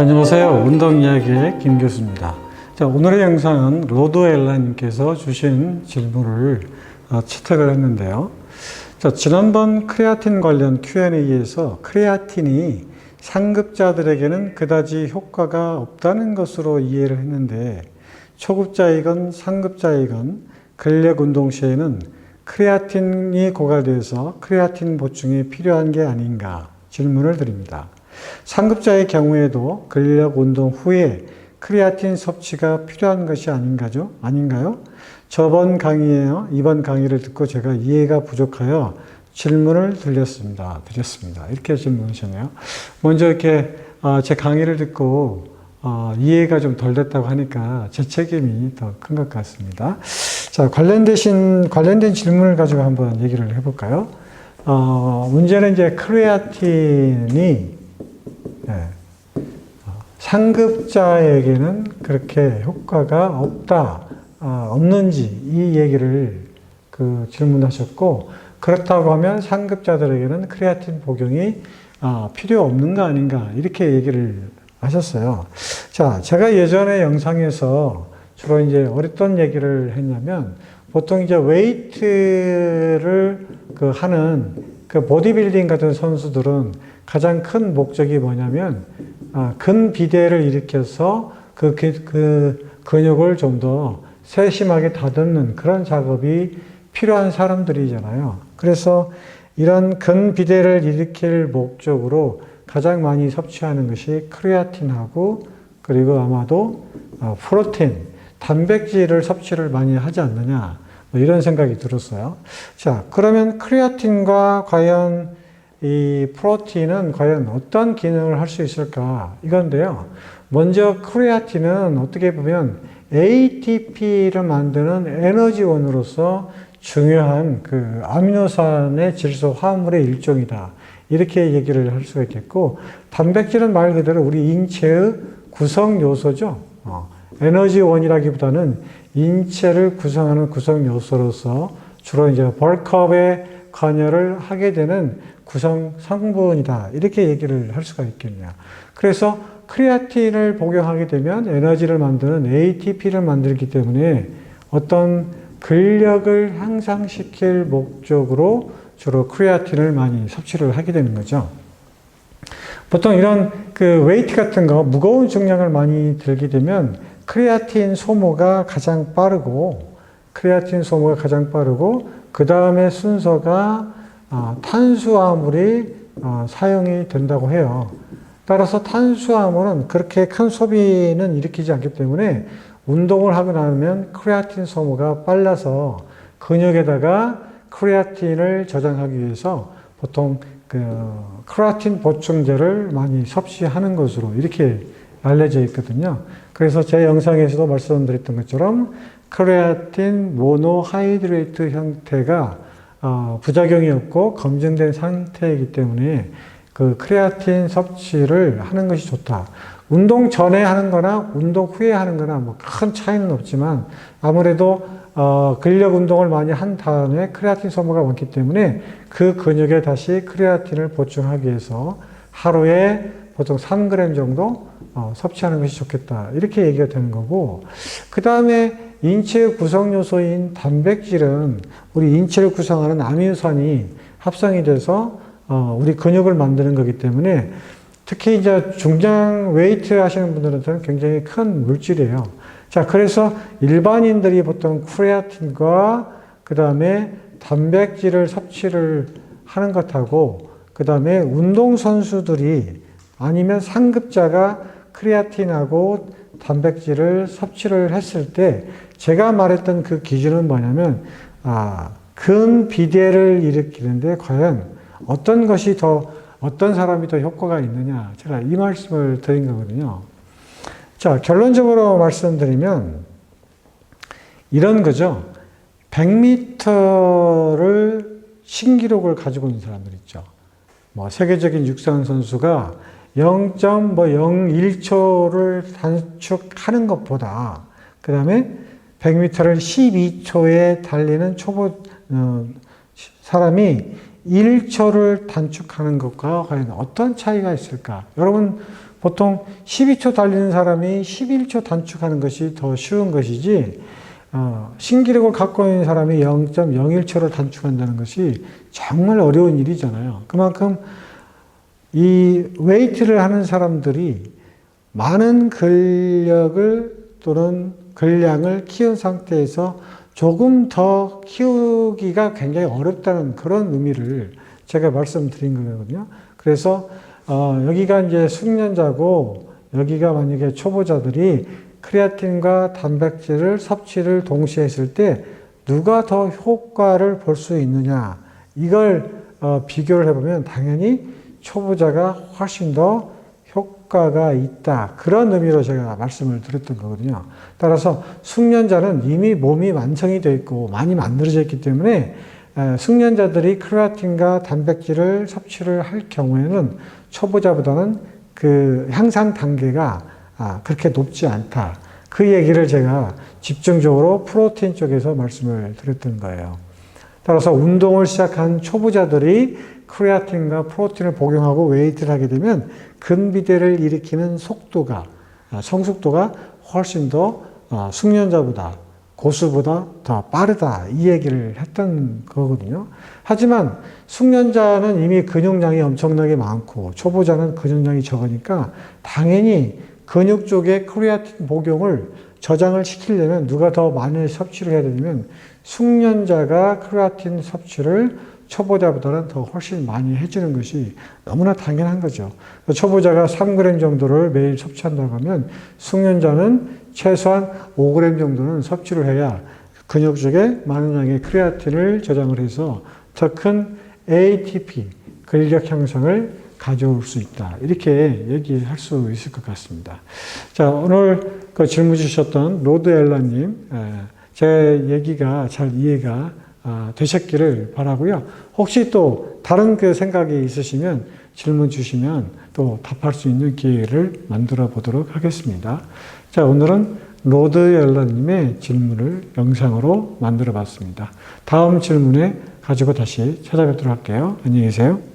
안녕하세요. 운동이야기의 김 교수입니다. 자, 오늘의 영상은 로드엘라님께서 주신 질문을 채택을 했는데요. 자, 지난번 크레아틴 관련 Q&A에서 크레아틴이 상급자들에게는 그다지 효과가 없다는 것으로 이해를 했는데, 초급자이건 상급자이건 근력 운동 시에는 크레아틴이 고갈돼서 크레아틴 보충이 필요한 게 아닌가 질문을 드립니다. 상급자의 경우에도 근력 운동 후에 크레아틴 섭취가 필요한 것이 아닌가요? 저번 강의에요. 이번 강의를 듣고 제가 이해가 부족하여 질문을 드렸습니다. 이렇게 질문하셨네요. 먼저 이렇게 제 강의를 듣고 이해가 좀 덜 됐다고 하니까 제 책임이 더 큰 것 같습니다. 자, 관련된 질문을 가지고 한번 얘기를 해볼까요? 문제는 이제 크레아틴이 상급자에게는 그렇게 효과가 없는지 이 얘기를 질문하셨고, 그렇다고 하면 상급자들에게는 크레아틴 복용이 필요 없는 거 아닌가 이렇게 얘기를 하셨어요. 자, 제가 예전에 영상에서 주로 이제 어떤 얘기를 했냐면, 보통 이제 웨이트를 하는 보디빌딩 같은 선수들은 가장 큰 목적이 뭐냐면, 근비대를 일으켜서 그 근육을 좀 더 세심하게 다듬는 그런 작업이 필요한 사람들이잖아요. 그래서 이런 근비대를 일으킬 목적으로 가장 많이 섭취하는 것이 크레아틴하고, 그리고 아마도 프로틴, 단백질을 섭취를 많이 하지 않느냐, 이런 생각이 들었어요. 자, 그러면 크레아틴과 과연 이 프로틴은 과연 어떤 기능을 할 수 있을까? 이건데요. 먼저 크레아틴은 어떻게 보면 ATP를 만드는 에너지원으로서 중요한 아미노산의 질소 화합물의 일종이다. 이렇게 얘기를 할 수가 있겠고, 단백질은 말 그대로 우리 인체의 구성 요소죠. 에너지원이라기보다는 인체를 구성하는 구성 요소로서 주로 이제 벌크업에 관여를 하게 되는 구성 성분이다. 이렇게 얘기를 할 수가 있겠네요. 그래서 크레아틴을 복용하게 되면 에너지를 만드는 ATP를 만들기 때문에 어떤 근력을 향상시킬 목적으로 주로 크레아틴을 많이 섭취를 하게 되는 거죠. 보통 이런 웨이트 같은 거, 무거운 중량을 많이 들게 되면 크레아틴 소모가 가장 빠르고, 그 다음에 순서가 탄수화물이 사용이 된다고 해요. 따라서 탄수화물은 그렇게 큰 소비는 일으키지 않기 때문에 운동을 하고 나면 크레아틴 소모가 빨라서 근육에다가 크레아틴을 저장하기 위해서 보통 크레아틴 보충제를 많이 섭취하는 것으로 이렇게 알려져 있거든요. 그래서 제 영상에서도 말씀드렸던 것처럼 크레아틴 모노하이드레이트 형태가 부작용이 없고 검증된 상태이기 때문에 크레아틴 섭취를 하는 것이 좋다. 운동 전에 하는 거나 운동 후에 하는 거나 큰 차이는 없지만, 아무래도 근력 운동을 많이 한 다음에 크레아틴 소모가 많기 때문에 그 근육에 다시 크레아틴을 보충하기 위해서 하루에 보통 3g 정도 섭취하는 것이 좋겠다. 이렇게 얘기가 되는 거고, 그 다음에 인체의 구성 요소인 단백질은 우리 인체를 구성하는 아미노산이 합성이 돼서 우리 근육을 만드는 거기 때문에, 특히 이제 중량 웨이트 하시는 분들한테는 굉장히 큰 물질이에요. 자, 그래서 일반인들이 보통 크레아틴과 그 다음에 단백질을 섭취를 하는 것하고, 그 다음에 운동선수들이 아니면 상급자가 크레아틴하고 단백질을 섭취를 했을 때, 제가 말했던 그 기준은 뭐냐면, 근비대를 일으키는데 과연 어떤 사람이 더 효과가 있느냐. 제가 이 말씀을 드린 거거든요. 자, 결론적으로 말씀드리면 이런 거죠. 100m를 신기록을 가지고 있는 사람들 있죠. 세계적인 육상 선수가 0.01초를 단축하는 것보다, 그 다음에 100m를 12초에 달리는 초보 사람이 1초를 단축하는 것과 과연 어떤 차이가 있을까? 여러분 보통 12초 달리는 사람이 11초 단축하는 것이 더 쉬운 것이지, 신기록을 갖고 있는 사람이 0.01초를 단축한다는 것이 정말 어려운 일이잖아요. 그만큼 이 웨이트를 하는 사람들이 많은 근력을 또는 근량을 키운 상태에서 조금 더 키우기가 굉장히 어렵다는 그런 의미를 제가 말씀드린 거거든요. 그래서 여기가 이제 숙련자고 여기가 만약에 초보자들이 크레아틴과 단백질을 섭취를 동시에 했을 때 누가 더 효과를 볼 수 있느냐, 이걸 비교를 해보면 당연히 초보자가 훨씬 더 효과가 있다. 그런 의미로 제가 말씀을 드렸던 거거든요. 따라서 숙련자는 이미 몸이 완성이 되어 있고 많이 만들어져 있기 때문에 숙련자들이 크레아틴과 단백질을 섭취를 할 경우에는 초보자보다는 그 향상 단계가 그렇게 높지 않다. 그 얘기를 제가 집중적으로 프로테인 쪽에서 말씀을 드렸던 거예요. 따라서 운동을 시작한 초보자들이 크레아틴과 프로틴을 복용하고 웨이트를 하게 되면 근비대를 일으키는 속도가, 성숙도가 훨씬 더 숙련자보다, 고수보다 더 빠르다. 이 얘기를 했던 거거든요. 하지만 숙련자는 이미 근육량이 엄청나게 많고 초보자는 근육량이 적으니까 당연히 근육 쪽에 크레아틴 복용을 저장을 시키려면 누가 더 많이 섭취를 해야 되냐면 숙련자가 크레아틴 섭취를 초보자보다는 더 훨씬 많이 해주는 것이 너무나 당연한 거죠. 초보자가 3g 정도를 매일 섭취한다고 하면 숙련자는 최소한 5g 정도는 섭취를 해야 근육 쪽에 많은 양의 크레아틴을 저장을 해서 더 큰 ATP, 근력 향상을 가져올 수 있다. 이렇게 얘기할 수 있을 것 같습니다. 자, 오늘 그 질문 주셨던 로드 엘라님, 제 얘기가 잘 이해가 되셨기를 바라고요. 혹시 또 다른 그 생각이 있으시면 질문 주시면 또 답할 수 있는 기회를 만들어 보도록 하겠습니다. 자, 오늘은 로드 엘라님의 질문을 영상으로 만들어 봤습니다. 다음 질문에 가지고 다시 찾아뵙도록 할게요. 안녕히 계세요.